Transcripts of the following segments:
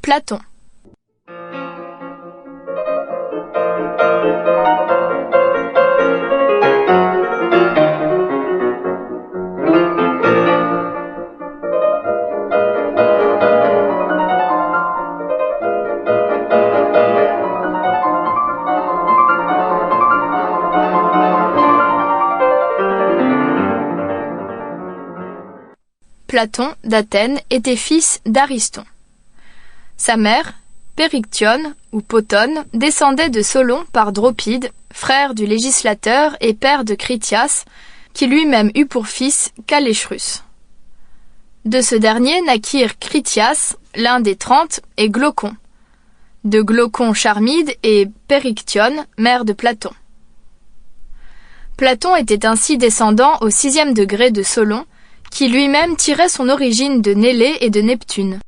Platon. Platon d'Athènes était fils d'Ariston. Sa mère, Périctione ou Potone, descendait de Solon par Dropide, frère du législateur et père de Critias, qui lui-même eut pour fils Caléchrus. De ce dernier naquirent Critias, l'un des 30, et Glaucon. De Glaucon Charmide et Périctione, mère de Platon. Platon était ainsi descendant au 6e degré de Solon, qui lui-même tirait son origine de Nélée et de Neptune.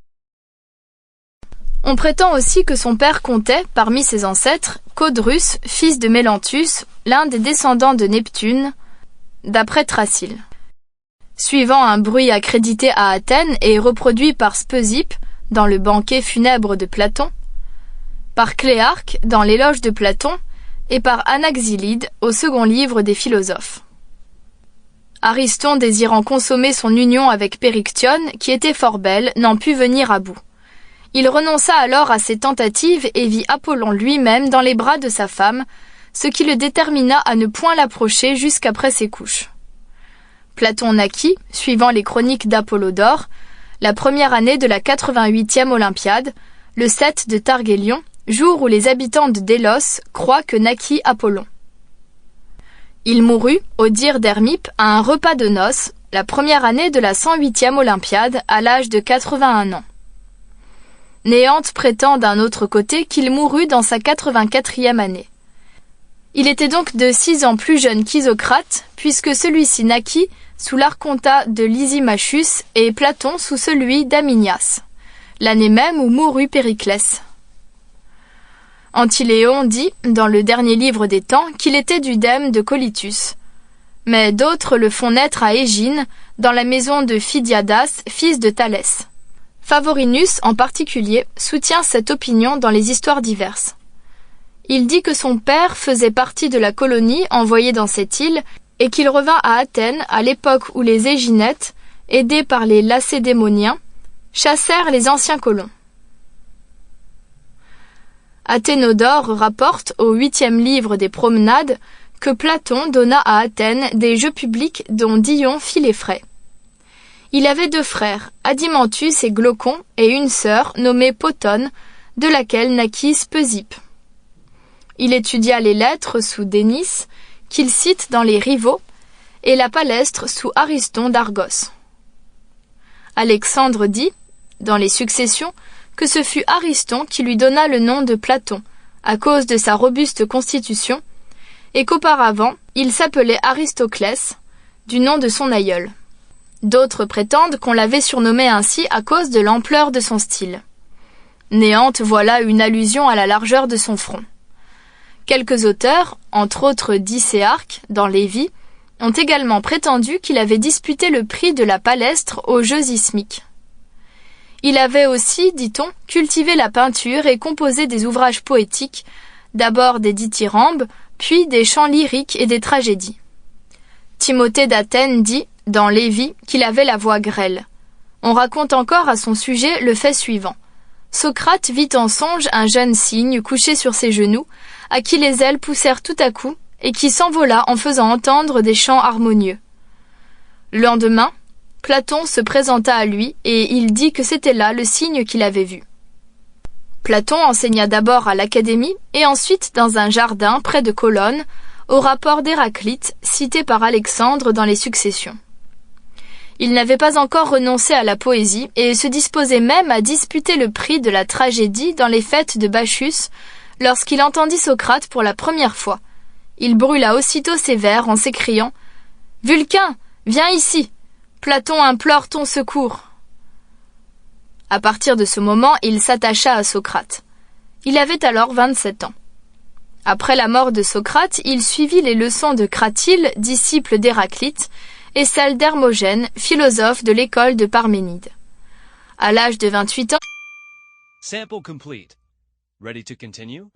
On prétend aussi que son père comptait, parmi ses ancêtres, Codrus, fils de Mélanthus, l'un des descendants de Neptune, d'après Thrasyle. Suivant un bruit accrédité à Athènes et reproduit par Speusippe, dans le banquet funèbre de Platon, par Cléarque, dans l'éloge de Platon, et par Anaxylide, au second livre des philosophes. Ariston, désirant consommer son union avec Périctione, qui était fort belle, n'en put venir à bout. Il renonça alors à ses tentatives et vit Apollon lui-même dans les bras de sa femme, ce qui le détermina à ne point l'approcher jusqu'après ses couches. Platon naquit, suivant les chroniques d'Apollodore, la première année de la 88e Olympiade, le 7 de Thargélion, jour où les habitants de Délos croient que naquit Apollon. Il mourut, au dire d'Hermippe, à un repas de noces, la première année de la 108e Olympiade, à l'âge de 81 ans. Néante prétend d'un autre côté qu'il mourut dans sa 84e année. Il était donc de 6 ans plus jeune qu'Isocrate, puisque celui-ci naquit sous l'Archontat de Lysimachus et Platon sous celui d'Aminias, l'année même où mourut Périclès. Antiléon dit, dans le dernier livre des temps, qu'il était du dème de Colytus. Mais d'autres le font naître à Égine, dans la maison de Phidiadas, fils de Thalès. Favorinus, en particulier, soutient cette opinion dans les histoires diverses. Il dit que son père faisait partie de la colonie envoyée dans cette île et qu'il revint à Athènes à l'époque où les Éginètes, aidés par les Lacédémoniens, chassèrent les anciens colons. Athénodore rapporte au 8e livre des Promenades que Platon donna à Athènes des jeux publics dont Dion fit les frais. Il avait 2 frères, Adimantus et Glaucon, et une sœur nommée Potone, de laquelle naquit Speusippe. Il étudia les lettres sous Dénis, qu'il cite dans les Rivaux, et la palestre sous Ariston d'Argos. Alexandre dit, dans les Successions, que ce fut Ariston qui lui donna le nom de Platon, à cause de sa robuste constitution, et qu'auparavant il s'appelait Aristoclès, du nom de son aïeul. D'autres prétendent qu'on l'avait surnommé ainsi à cause de l'ampleur de son style. Néante voit là une allusion à la largeur de son front. Quelques auteurs, entre autres Dicéarque, dans Lévi, ont également prétendu qu'il avait disputé le prix de la palestre aux Jeux ismiques. Il avait aussi, dit-on, cultivé la peinture et composé des ouvrages poétiques, d'abord des dithyrambes, puis des chants lyriques et des tragédies. Timothée d'Athènes dit, dans Lévi, qu'il avait la voix grêle. On raconte encore à son sujet le fait suivant. Socrate vit en songe un jeune cygne couché sur ses genoux, à qui les ailes poussèrent tout à coup, et qui s'envola en faisant entendre des chants harmonieux. Le lendemain, Platon se présenta à lui, et il dit que c'était là le cygne qu'il avait vu. Platon enseigna d'abord à l'Académie, et ensuite dans un jardin près de Colonne, au rapport d'Héraclite, cité par Alexandre dans les Successions. Il n'avait pas encore renoncé à la poésie, et se disposait même à disputer le prix de la tragédie dans les fêtes de Bacchus, lorsqu'il entendit Socrate pour la première fois. Il brûla aussitôt ses vers en s'écriant « Vulcain, viens ici ! Platon implore ton secours !» À partir de ce moment, il s'attacha à Socrate. Il avait alors 27 ans. Après la mort de Socrate, il suivit les leçons de Cratyle, disciple d'Héraclite, et celles d'Hermogène, philosophe de l'école de Parménide. À l'âge de 28 ans, Sample complete. Ready to continue?